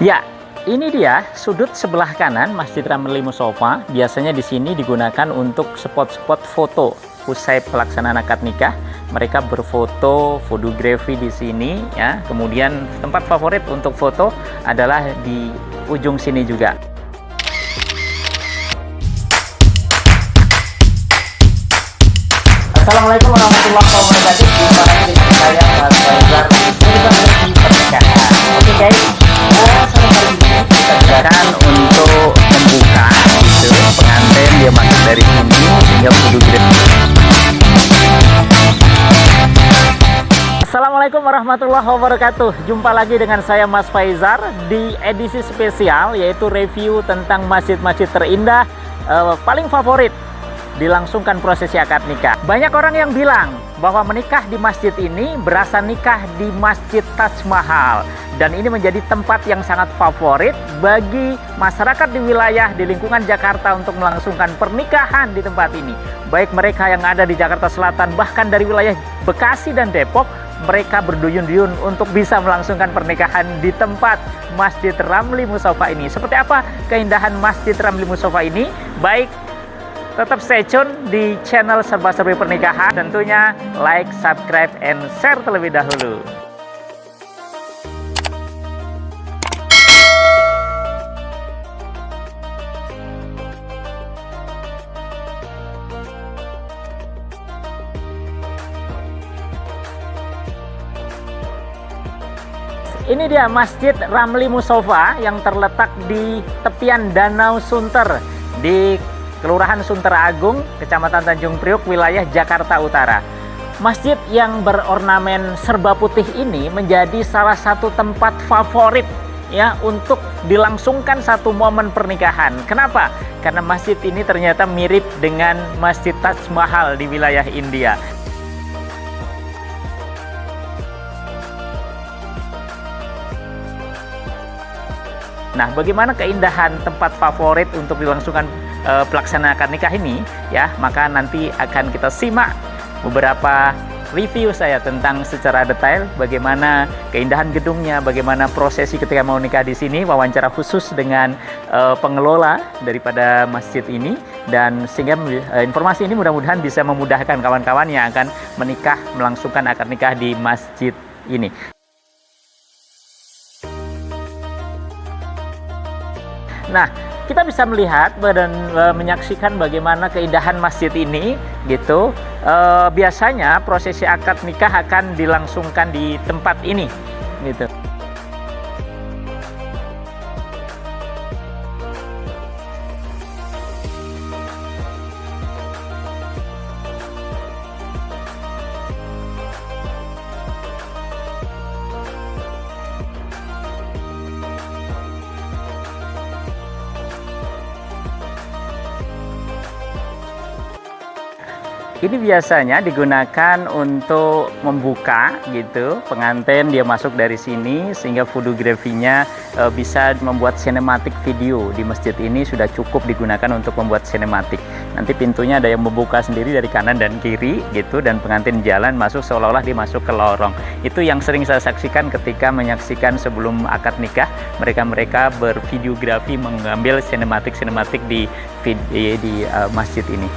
Ya, ini dia sudut sebelah kanan Masjid Ramli Musofa. Biasanya di sini digunakan untuk spot-spot foto usai pelaksanaan akad nikah. Mereka berfoto, fotografi di sini ya. Kemudian tempat favorit untuk foto adalah di ujung sini juga. Assalamualaikum warahmatullahi wabarakatuh. Jumpa lagi dengan saya Mas Faizar di Serba Pernikahan. Oke guys, sore hari ini kita akan untuk membuka gitu pengantin dia masuk dari sini hingga fotografi. Assalamualaikum warahmatullahi wabarakatuh. Jumpa lagi dengan saya Mas Faizar di edisi spesial yaitu review tentang masjid-masjid terindah paling favorit dilangsungkan prosesi akad nikah. Banyak orang yang bilang bahwa menikah di masjid ini berasa nikah di Masjid Taj Mahal, dan ini menjadi tempat yang sangat favorit bagi masyarakat di wilayah di lingkungan Jakarta untuk melangsungkan pernikahan di tempat ini. Baik mereka yang ada di Jakarta Selatan, bahkan dari wilayah Bekasi dan Depok, mereka berduyun-duyun untuk bisa melangsungkan pernikahan di tempat Masjid Ramli Musofa ini. Seperti apa keindahan Masjid Ramli Musofa ini? Baik, tetap stay tune di channel Serba-Serbi Pernikahan. Tentunya like, subscribe, and share terlebih dahulu. Ini dia Masjid Ramli Musofa yang terletak di tepian Danau Sunter di Kelurahan Sunter Agung, Kecamatan Tanjung Priuk, wilayah Jakarta Utara. Masjid yang berornamen serba putih ini menjadi salah satu tempat favorit ya untuk dilangsungkan satu momen pernikahan. Kenapa? Karena masjid ini ternyata mirip dengan Masjid Taj Mahal di wilayah India. Nah, bagaimana keindahan tempat favorit untuk dilangsungkan pelaksanaan akad nikah ini ya, maka nanti akan kita simak beberapa review saya tentang secara detail bagaimana keindahan gedungnya, bagaimana prosesi ketika mau nikah di sini, wawancara khusus dengan pengelola daripada masjid ini, dan sehingga informasi ini mudah-mudahan bisa memudahkan kawan-kawan yang akan menikah melangsungkan akad nikah di masjid ini. Nah, kita bisa melihat dan menyaksikan bagaimana keindahan masjid ini gitu. Biasanya prosesi akad nikah akan dilangsungkan di tempat ini gitu. Ini biasanya digunakan untuk membuka gitu, pengantin dia masuk dari sini sehingga fotografinya bisa membuat sinematik video. Di masjid ini sudah cukup digunakan untuk membuat sinematik. Nanti pintunya ada yang membuka sendiri dari kanan dan kiri gitu, dan pengantin jalan masuk seolah-olah dia masuk ke lorong. Itu yang sering saya saksikan ketika menyaksikan sebelum akad nikah, mereka bervideografi mengambil sinematik di masjid ini.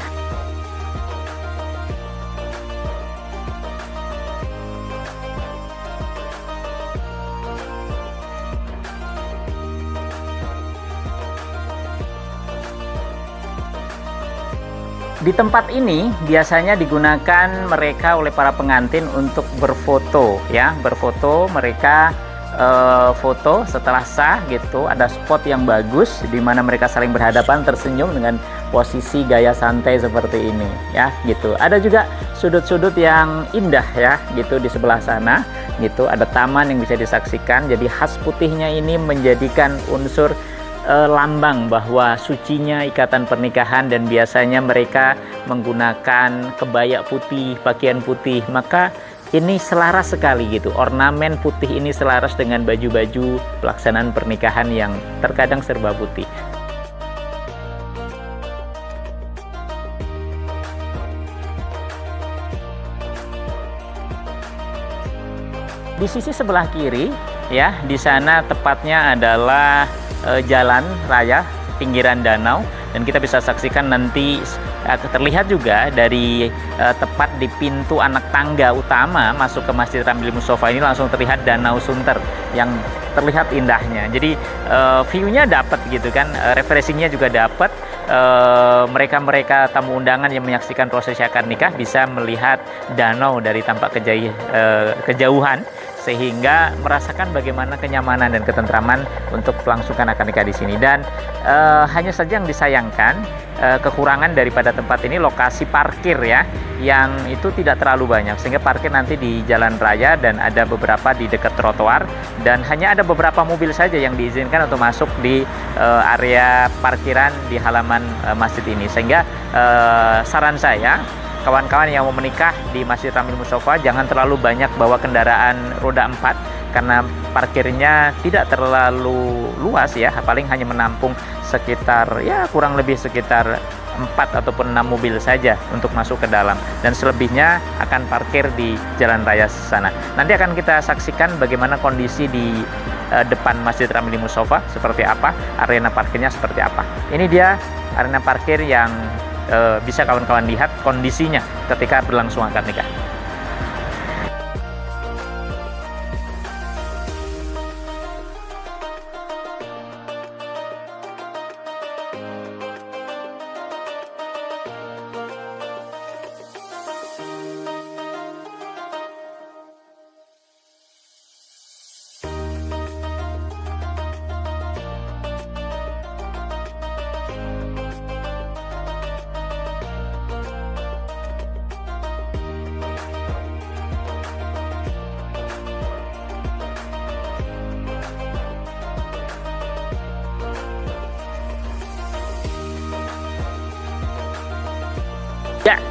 Di tempat ini biasanya digunakan mereka oleh para pengantin untuk berfoto ya, mereka foto setelah sah gitu, ada spot yang bagus di mana mereka saling berhadapan tersenyum dengan posisi gaya santai seperti ini ya gitu. Ada juga sudut-sudut yang indah ya gitu di sebelah sana gitu, ada taman yang bisa disaksikan. Jadi khas putihnya ini menjadikan unsur lambang bahwa sucinya ikatan pernikahan, dan biasanya mereka menggunakan kebaya putih, pakaian putih. Maka ini selaras sekali gitu, ornamen putih ini selaras dengan baju-baju pelaksanaan pernikahan yang terkadang serba putih. Di sisi sebelah kiri ya. Di sana tepatnya adalah jalan raya pinggiran danau, dan kita bisa saksikan nanti terlihat juga dari tepat di pintu anak tangga utama masuk ke Masjid Ramli Mustofa ini langsung terlihat Danau Sunter yang terlihat indahnya. Jadi view-nya dapat gitu kan, refreshing-nya juga dapat. Mereka-mereka tamu undangan yang menyaksikan prosesi akad nikah bisa melihat danau dari tampak kejauhan, sehingga merasakan bagaimana kenyamanan dan ketentraman untuk melangsungkan akad nikah di sini. Dan hanya saja yang disayangkan, kekurangan daripada tempat ini lokasi parkir ya, yang itu tidak terlalu banyak, sehingga parkir nanti di jalan raya dan ada beberapa di dekat trotoar, dan hanya ada beberapa mobil saja yang diizinkan untuk masuk di area parkiran di halaman masjid ini. Sehingga saran saya, kawan-kawan yang mau menikah di Masjid Ramli Mustofa jangan terlalu banyak bawa kendaraan roda 4, karena parkirnya tidak terlalu luas ya, paling hanya menampung sekitar ya kurang lebih sekitar 4 ataupun 6 mobil saja untuk masuk ke dalam, dan selebihnya akan parkir di jalan raya sana. Nanti akan kita saksikan bagaimana kondisi di depan Masjid Ramli Mustofa seperti apa, arena parkirnya seperti apa. Ini dia arena parkir yang bisa kawan-kawan lihat kondisinya ketika berlangsung akad nikah. Ya,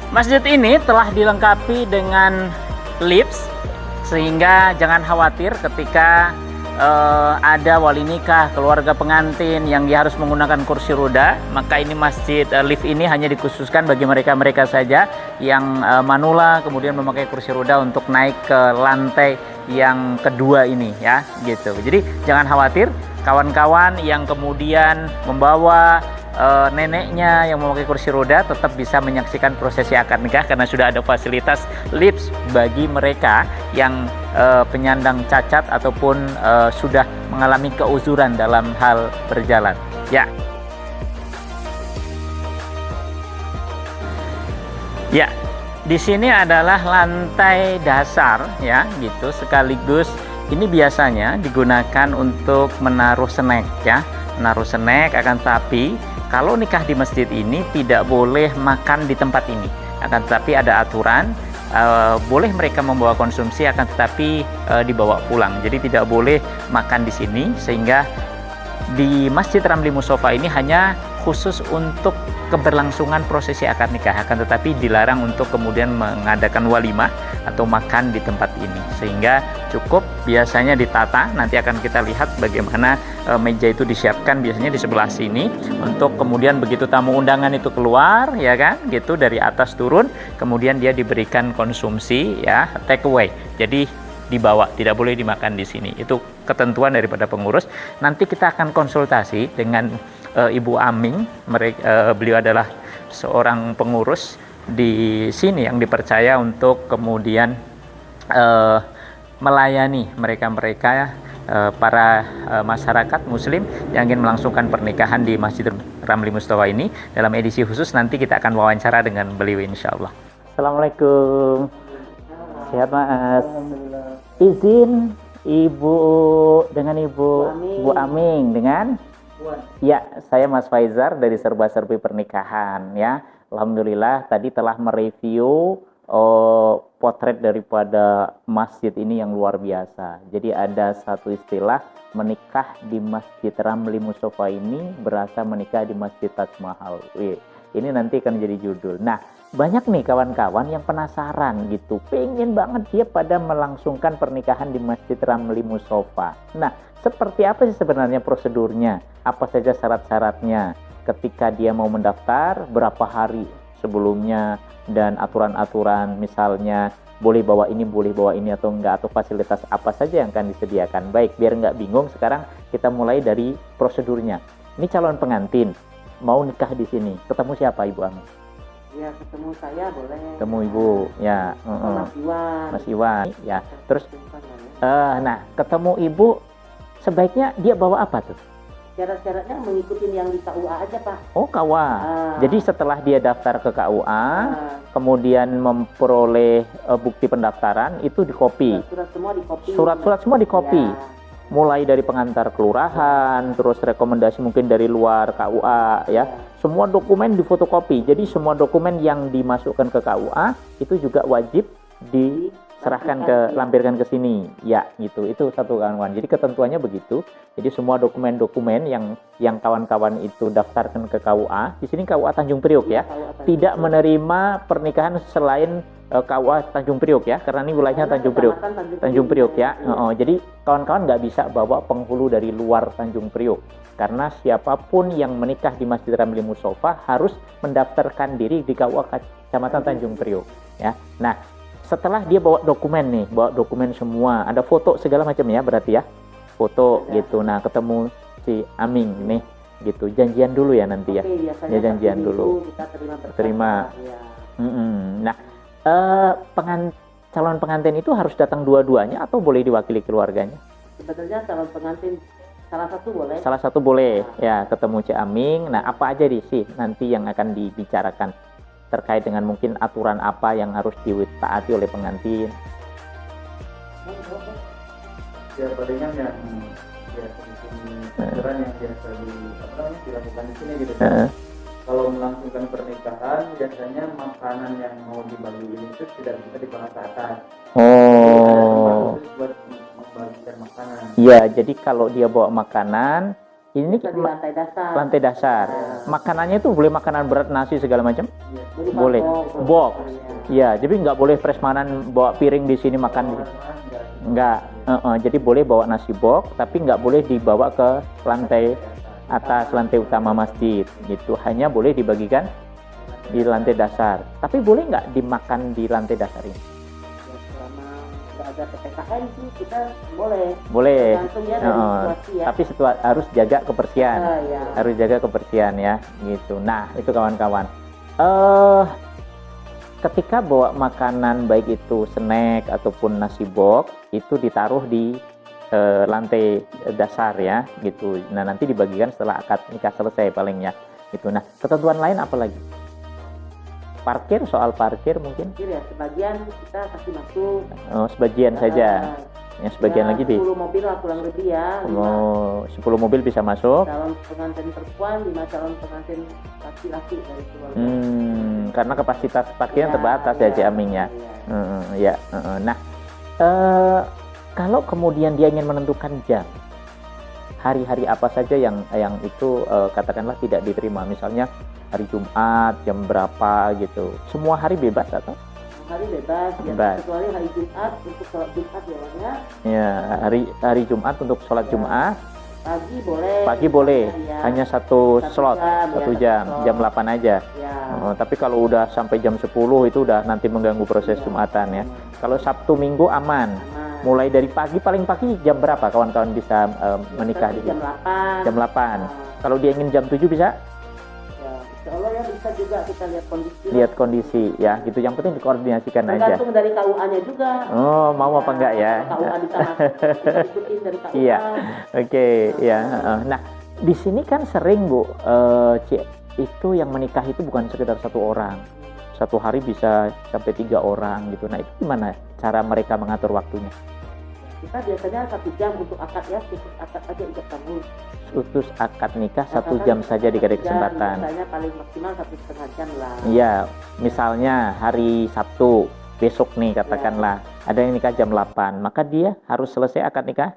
masjid ini telah dilengkapi dengan lifts, sehingga jangan khawatir ketika ada wali nikah, keluarga pengantin yang dia harus menggunakan kursi roda. Maka ini masjid lift ini hanya dikhususkan bagi mereka saja yang manula, kemudian memakai kursi roda untuk naik ke lantai yang kedua ini ya, gitu. Jadi jangan khawatir, kawan-kawan yang kemudian membawa neneknya yang memakai kursi roda tetap bisa menyaksikan prosesi akad nikah, karena sudah ada fasilitas lift bagi mereka yang penyandang cacat ataupun sudah mengalami keuzuran dalam hal berjalan. Ya. Ya, di sini adalah lantai dasar ya, gitu. Sekaligus ini biasanya digunakan untuk menaruh snack ya, menaruh snack. Akan tapi kalau nikah di masjid ini tidak boleh makan di tempat ini, akan tetapi ada aturan, boleh mereka membawa konsumsi, akan tetapi dibawa pulang. Jadi tidak boleh makan di sini, sehingga di Masjid Ramli Mustofa ini hanya khusus untuk keberlangsungan prosesi akad nikah, akan tetapi dilarang untuk kemudian mengadakan walimah atau makan di tempat ini, sehingga cukup biasanya ditata. Nanti akan kita lihat bagaimana meja itu disiapkan biasanya di sebelah sini, untuk kemudian begitu tamu undangan itu keluar ya kan, gitu, dari atas turun, kemudian dia diberikan konsumsi ya, take away. Jadi dibawa, tidak boleh dimakan di sini. Itu ketentuan daripada pengurus. Nanti kita akan konsultasi dengan Ibu Aming. Beliau adalah seorang pengurus di sini yang dipercaya untuk kemudian melayani mereka-mereka para masyarakat muslim yang ingin melangsungkan pernikahan di Masjid Ramli Mustofa ini. Dalam edisi khusus nanti kita akan wawancara dengan beliau insya Allah. Assalamualaikum. Sehat Mas. Izin Ibu dengan Bu Aming dengan ya, saya Mas Faizar dari Serba-Serbi Pernikahan ya. Alhamdulillah tadi telah mereview potret daripada masjid ini yang luar biasa. Jadi ada satu istilah, menikah di Masjid Ramli Mustofa ini berasa menikah di Masjid Taj Mahal. Ini nanti akan jadi judul. Nah, banyak nih kawan-kawan yang penasaran gitu, pengen banget dia pada melangsungkan pernikahan di Masjid Ramli Mustofa. Nah, seperti apa sih sebenarnya prosedurnya? Apa saja syarat-syaratnya? Ketika dia mau mendaftar, berapa hari sebelumnya, dan aturan-aturan misalnya boleh bawa ini atau enggak, atau fasilitas apa saja yang akan disediakan. Baik, biar nggak bingung, sekarang kita mulai dari prosedurnya. Ini calon pengantin mau nikah di sini, ketemu siapa Ibu Ami? Ya, ketemu saya boleh. Ketemu Ibu, ya. Mas Iwan. Mas Iwan, ya. Terus, nah, ketemu Ibu, sebaiknya dia bawa apa tuh? Syarat-syaratnya mengikuti yang di KUA aja, Pak. Oh, KUA. Jadi setelah dia daftar ke KUA, kemudian memperoleh bukti pendaftaran, itu dikopi. Surat semua dikopi. Surat-surat semua dikopi. Ya. Mulai dari pengantar kelurahan, terus rekomendasi mungkin dari luar KUA, ya. Semua dokumen difotokopi. Jadi semua dokumen yang dimasukkan ke KUA itu juga wajib diserahkan lampirkan ke sini, ya, gitu. Itu satu kawan-kawan. Jadi ketentuannya begitu. Jadi semua dokumen-dokumen yang kawan-kawan itu daftarkan ke KUA. Di sini KUA Tanjung Priok, ya. Tidak menerima pernikahan selain KUA Tanjung Priok, ya, karena ini wilayahnya Tanjung Priok. Tanjung Priok, ya. Jadi kawan-kawan nggak bisa bawa penghulu dari luar Tanjung Priok, karena siapapun yang menikah di Masjid Ramli Mustofa harus mendaftarkan diri di KUA Kecamatan Tanjung Priok, ya. Nah, setelah dia bawa dokumen semua, ada foto segala macam, ya, berarti, ya, foto gitu. Nah, ketemu si Aming nih, gitu. Janjian dulu ya nanti, ya. Ya, janjian dulu. Kita terima. Ya. Nah, calon pengantin itu harus datang dua-duanya atau boleh diwakili keluarganya? Sebenarnya calon pengantin salah satu boleh. Salah satu boleh, ya, ketemu Cik Aming. Nah, apa aja sih nanti yang akan dibicarakan terkait dengan mungkin aturan apa yang harus ditaati oleh pengantin? Ya, palingan yang aturan yang biasa dilakukan di sini gitu. Kalau melangsungkan pernikahan, biasanya makanan yang mau dibagiin itu tidak bisa dibawa ke atas. Oh. Buat membagikan makanan. Iya, jadi kalau dia bawa makanan, ini di lantai dasar. Lantai dasar. Ya. Makanannya itu boleh makanan berat, nasi segala macam? Ya, boleh. Box. Ya, jadi nggak boleh prasmanan bawa piring di sini makan. Nggak. Jadi boleh bawa nasi box, tapi nggak boleh dibawa ke lantai atas, lantai utama masjid, gitu. Hanya boleh dibagikan di lantai dasar. Tapi boleh nggak dimakan di lantai dasar ini? Ya, selama nggak ada PPKM sih kita boleh. Boleh. Ya, situasi, ya. Tapi harus jaga kebersihan. Ya. Harus jaga kebersihan, ya, gitu. Nah, itu kawan-kawan. Ketika bawa makanan, baik itu snack ataupun nasi box, itu ditaruh di lantai dasar, ya, gitu. Nah, nanti dibagikan setelah akad nikah selesai palingnya, gitu. Nah, ketentuan lain apa lagi? Soal parkir mungkin? Ya, sebagian kita kasih masuk. Oh, sebagian saja. Yang sebagian lagi 10 mobil lah kurang lebih, ya. 10 mobil bisa masuk. Calon pengantin perempuan, 5 calon pengantin laki-laki dari keluarga. Karena kapasitas parkirnya terbatas, ya, Cik Aming, ya. Ya. Nah, kalau kemudian dia ingin menentukan jam, hari-hari apa saja yang itu katakanlah tidak diterima, misalnya hari Jumat jam berapa gitu, semua hari bebas atau? Hari bebas. Ya, kecuali hari Jumat untuk sholat Jumat, ya. Ya, hari Jumat untuk sholat Jumat. Pagi boleh. Ya. Hanya satu slot, satu jam, jam 8 aja. Ya. Tapi kalau udah sampai jam 10 itu udah nanti mengganggu proses Jumatan, ya. Kalau Sabtu Minggu aman. Mulai dari pagi, paling pagi jam berapa kawan-kawan bisa menikah di jam 8. Jam 8. Kalau dia ingin jam 7 bisa? Ya, insya Allah, ya, bisa juga, kita lihat kondisi. Lihat kondisi, ya, gitu. Yang penting dikoordinasikan aja. Tergantung dari KUA-nya juga. Oh, mau apa enggak, ya? KUA bisa masuk, kita ikutin dari KUA. Iya. Oke, ya. Nah, di sini kan sering, Bu, itu yang menikah itu bukan sekedar satu orang. Satu hari bisa sampai 3 orang gitu. Nah, itu gimana cara mereka mengatur waktunya? Kita biasanya 1 jam untuk akad, ya, khusus akad aja ijab kabul. Khusus akad nikah 1 jam saja dikasih kesempatan. Biasanya paling maksimal 1,5 jam lah. Iya, misalnya hari Sabtu besok nih katakanlah, ada yang nikah jam 8, maka dia harus selesai akad nikah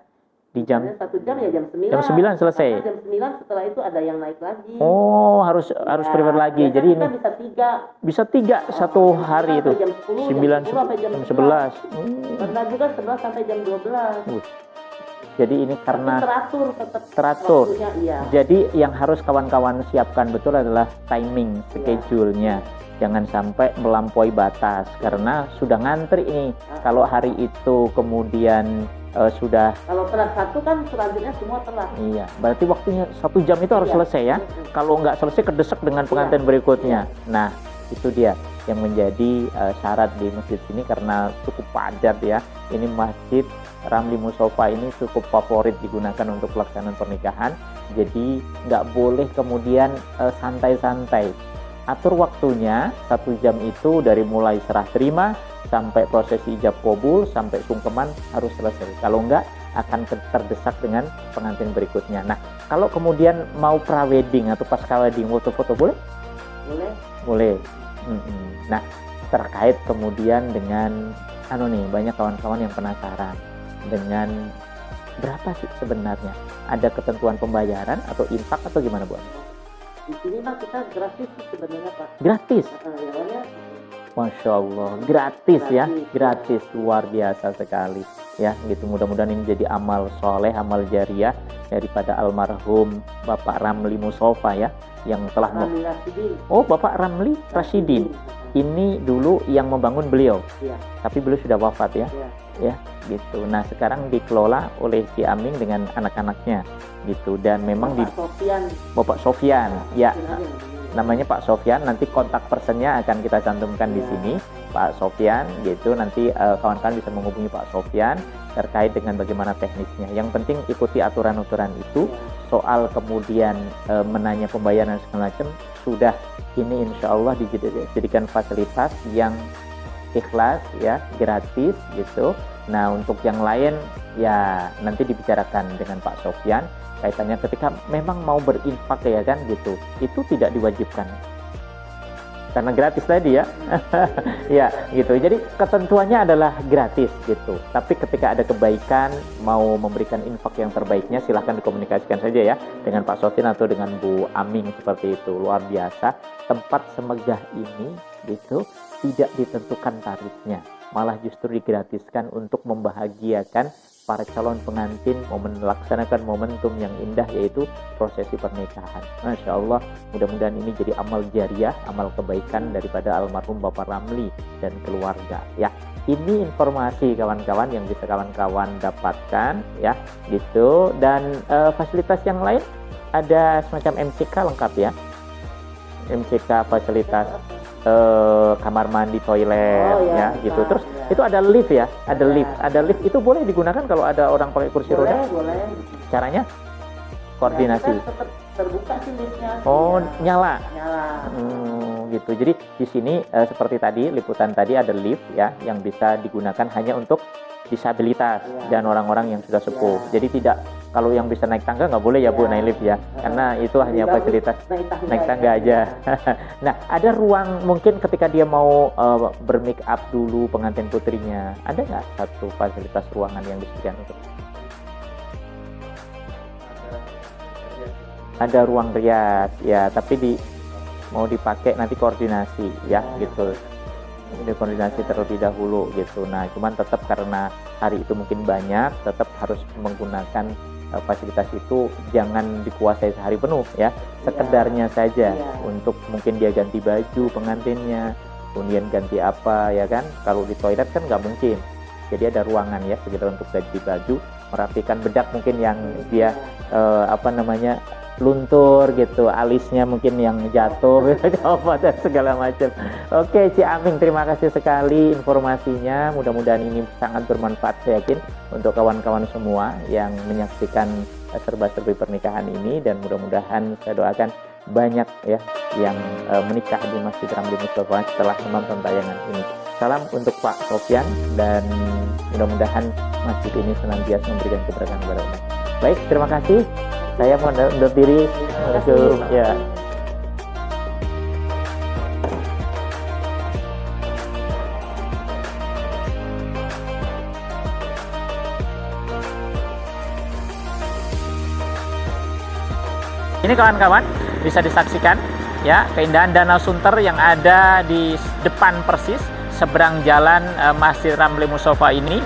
di jam 1 jam, ya, jam 9. Jam 9 selesai. Karena jam 9 setelah itu ada yang naik lagi. Oh, harus prepare lagi. Jadi ini bisa 3 satu hari itu. Jam 10, 9 sampai jam 11. Pernah juga 11 sampai jam 12. Jadi ini karena teratur waktunya, iya. Jadi yang harus kawan-kawan siapkan betul adalah timing, schedule-nya. Jangan sampai melampaui batas karena sudah ngantri ini. Kalau hari itu kemudian sudah, Kalau telat satu kan selanjutnya semua telat. iya, berarti waktunya 1 jam itu harus Iya. selesai ya. Kalau nggak selesai kedesak dengan pengantin berikutnya. Nah, itu dia yang menjadi syarat di masjid ini karena cukup padat ya. Ini Masjid Ramli Musofa ini cukup favorit digunakan untuk pelaksanaan pernikahan. Jadi nggak boleh kemudian santai-santai. Atur waktunya 1 jam itu dari mulai serah terima sampai prosesi ijab kabul sampai sungkeman harus selesai. Kalau enggak akan terdesak dengan pengantin berikutnya. Nah, kalau kemudian mau prawedding atau pasca wedding foto-foto boleh? Boleh. Boleh. Nah, terkait kemudian dengan banyak kawan-kawan yang penasaran dengan berapa sih sebenarnya? Ada ketentuan pembayaran atau infak atau gimana, Bu? Di sini mah kita gratis sih sebenarnya Pak. Gratis. Yang lainnya Masya Allah, gratis ya, Gratis. gratis, luar biasa sekali ya. Gitu, mudah-mudahan ini jadi amal soleh, amal jariah daripada almarhum Bapak Ramli Musofa ya, yang telah Ramli Rasidin. Bapak Ramli Rasidin ini dulu yang membangun beliau, Iya. tapi beliau sudah wafat ya, Iya. gitu. Nah sekarang dikelola oleh Ki Aming dengan anak-anaknya, gitu. Dan memang di Pak Sofian. Bapak Sofyan, ya. Mungkin aja Namanya Pak Sofyan, nanti kontak personnya akan kita cantumkan di Ya. sini, Pak Sofyan, gitu. Nanti kawan-kawan bisa menghubungi Pak Sofyan terkait dengan bagaimana teknisnya. Yang penting ikuti aturan-aturan itu. Ya. Soal kemudian menanya pembayaran segala macam, sudah ini insya Allah dijadikan fasilitas yang ikhlas ya, gratis gitu. Nah untuk yang lain ya nanti dibicarakan dengan Pak Sofyan kaitannya ketika memang mau berinfak ya kan gitu, itu tidak diwajibkan karena gratis tadi ya. Ya gitu, jadi ketentuannya adalah gratis gitu, tapi ketika ada kebaikan mau memberikan infak yang terbaiknya silahkan dikomunikasikan saja ya dengan Pak Sofyan atau dengan Bu Aming seperti itu. Luar biasa, tempat semegah ini gitu tidak ditentukan tarifnya, malah justru digratiskan untuk membahagiakan para calon pengantin melaksanakan momentum yang indah yaitu prosesi pernikahan. Masya Allah, mudah-mudahan ini jadi amal jariah, amal kebaikan daripada almarhum Bapak Ramli dan keluarga ya. Ini informasi kawan-kawan yang bisa kawan-kawan dapatkan ya gitu. Dan fasilitas yang lain ada semacam MCK lengkap ya, MCK fasilitas kamar mandi, toilet ya gitu. Terus itu ada lift ya, ada lift itu boleh digunakan kalau ada orang pakai kursi roda. Boleh. Caranya koordinasi. Ya, kita tetap terbuka sih liftnya. Nyala. Nyala. Gitu. Jadi di sini seperti tadi liputan tadi ada lift ya yang bisa digunakan hanya untuk disabilitas dan orang-orang yang sudah sepuh. Jadi tidak, kalau yang bisa naik tangga nggak boleh ya Bu naik lift ya, karena itu hanya fasilitas naik tangga aja. Nah ada ruang mungkin ketika dia mau bermake up dulu pengantin putrinya, ada nggak satu fasilitas ruangan yang disediakan untuk? Ada ruang rias ya, tapi mau dipakai nanti koordinasi ya gitu. Ini koordinasi terlebih dahulu gitu. Nah cuman tetap karena hari itu mungkin banyak, tetap harus menggunakan fasilitas itu, jangan dikuasai sehari penuh ya, sekedarnya saja untuk mungkin dia ganti baju pengantinnya, kemudian ganti apa ya kan. Kalau di toilet kan nggak mungkin, jadi ada ruangan ya sekitar untuk ganti baju, merapikan bedak mungkin yang dia luntur gitu, alisnya mungkin yang jatuh apa dan segala macam. Oke Ci Aming, terima kasih sekali informasinya, mudah-mudahan ini sangat bermanfaat saya yakin untuk kawan-kawan semua yang menyaksikan serba-serbi pernikahan ini, dan mudah-mudahan saya doakan banyak ya yang menikah di Masjid Ramli Musofa setelah menonton tayangan ini. Salam untuk Pak Sofyan, dan mudah-mudahan masjid ini senantiasa memberikan keberkahan kepada umat. Baik, terima kasih. Saya mohon undur diri. Assalamualaikum. Ya. Ini kawan-kawan bisa disaksikan ya keindahan Danau Sunter yang ada di depan persis seberang jalan Masjid Ramli Musofa ini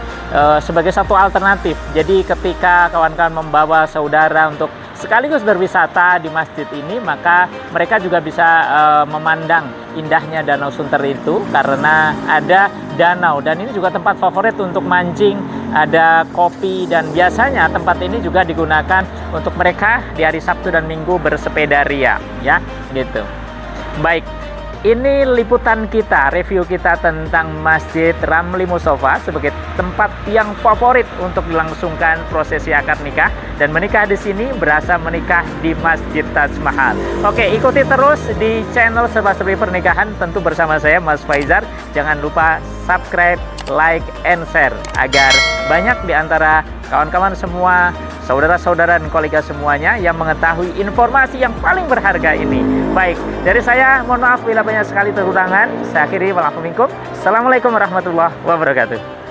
sebagai satu alternatif. Jadi ketika kawan-kawan membawa saudara untuk sekaligus berwisata di masjid ini, maka mereka juga bisa memandang indahnya Danau Sunter itu karena ada danau, dan ini juga tempat favorit untuk mancing, ada kopi, dan biasanya tempat ini juga digunakan untuk mereka di hari Sabtu dan Minggu bersepeda ria, ya, gitu. Baik, ini liputan kita, review kita tentang Masjid Ramli Mustofa sebagai tempat yang favorit untuk dilangsungkan prosesi akad nikah, dan menikah di sini berasa menikah di Masjid Taj Mahal. Oke, ikuti terus di channel Serba Serbi Pernikahan, tentu bersama saya Mas Faizar. Jangan lupa subscribe, like, and share agar banyak di antara kawan-kawan semua, saudara-saudara dan kolega semuanya yang mengetahui informasi yang paling berharga ini. Baik, dari saya mohon maaf bila banyak sekali kekurangan. Saya akhiri, walaupun minkum. Assalamualaikum warahmatullahi wabarakatuh.